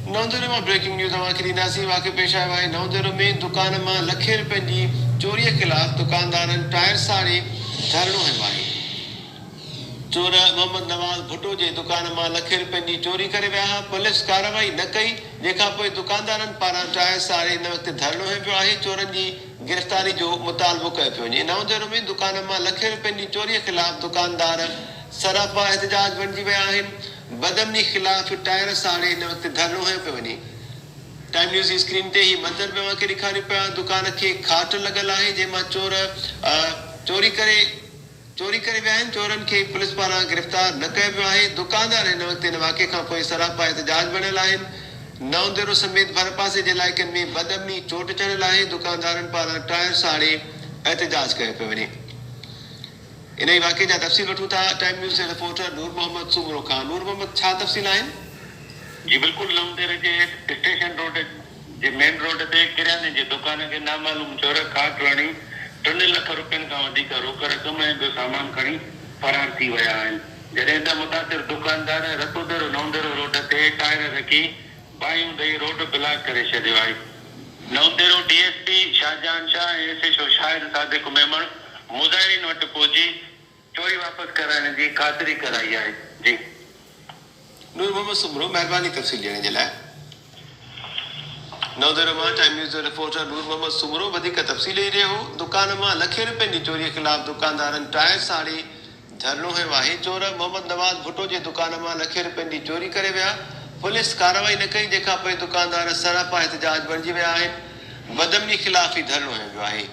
नवंदर में breaking news तव्हांखे ॾींदासीं। वाक़िअ पेश आयो आहे नवंदर में दुकान में लखे रुपयनि जी चोरीअ ख़िलाफ़ दुकानदारनि टायर साड़े धरणो हंयो आहे। चोर मोहम्मद नवाज़ भुट्टो जे दुकान में लखे रुपयनि जी चोरी करे विया हुआ। पुलिस कार्रवाई न कई, जंहिंखां पोइ दुकानदारनि पारां टायर साड़े इन वक़्तु धरणो हंयो पियो आहे। चोरनि जी गिरफ़्तारी जो मुतालबो कयो पियो वञे। नवंदर में दुकान में लखे रुपयनि जी चोरीअ ख़िलाफ़ दुकानदार सरापा एहतजाज बणिजी विया आहिनि। बदमनी ख़िलाफ़ टायर साड़े इन वक़्तु धरणो हंयो पियो वञे। टाइम न्यूज़ जी स्क्रीन ते ही मंज़र पियो तव्हांखे ॾेखारियो पिया। दुकान खे खाट लॻल आहे, जंहिंमां चोर चोरी करे विया आहिनि। चोरनि खे पुलिस पारां गिरफ़्तार न कयो पियो आहे। दुकानदार इन वक़्तु इन वाक़िए खां पोइ सरापा एहतजाज बणियल आहिनि। नवंदर समेत भरपासे जे इलाइक़नि में बदमनी चोट चढ़ियल आहे। दुकानदारनि पारां टायर साड़े एहतजाज कयो पियो वञे। इन ई वाक़िए जा तफ़सील वठूं था टाइम न्यूज़ जे रिपोर्टर नूर मोहम्मद सुमरो खां। नूर मोहम्मद, छा तफ़सील आहिनि? जी बिल्कुल, नवंदर जे स्टेशन रोड जे मेन रोड ते किराने जे दुकान के नामालूम चोर खाट हणी 3 लख रुपयनि खां वधीक रोक रक़म ऐं ॿियो सामान खणी फरार थी विया आहिनि। जॾहिं त मुतासिर दुकानदार रतोदर नवंदर रोड ते टायर रखी बायूं ॾेई रोड ब्लॉक करे छॾियो आहे। नवंदर डीएसपी शाहजहान शाह ऐं एसएचओ शाहिद सादिक मेमण मुज़ाहिरीन वटि पहुची चोरी वापस कराइण जी ख़ातिरी कराई आहे। जी नूर मोहम्मद सुमरो, महिरबानी तफ़सील ॾियण जे लाइ। नवंदर मां टाइम न्यूज़ जो रिपोर्टर नूर मोहम्मद सुमरो वधीक तफ़सील ॾेई रहियो हो। दुकान मां लखे रुपयनि जी चोरीअ ख़िलाफ़ दुकानदारनि टायर साड़े धरणो हंयो आहे। चोर मोहम्मद नवाज़ भुट्टो जे दुकान मां लखे रुपयनि जी चोरी करे विया। पुलिस कार्रवाई न कई, जंहिंखां पोइ दुकानदार सरापा एहतजाज बणिजी विया आहिनि। बदमनी ख़िलाफ़ ही धरणो हंयो आहे।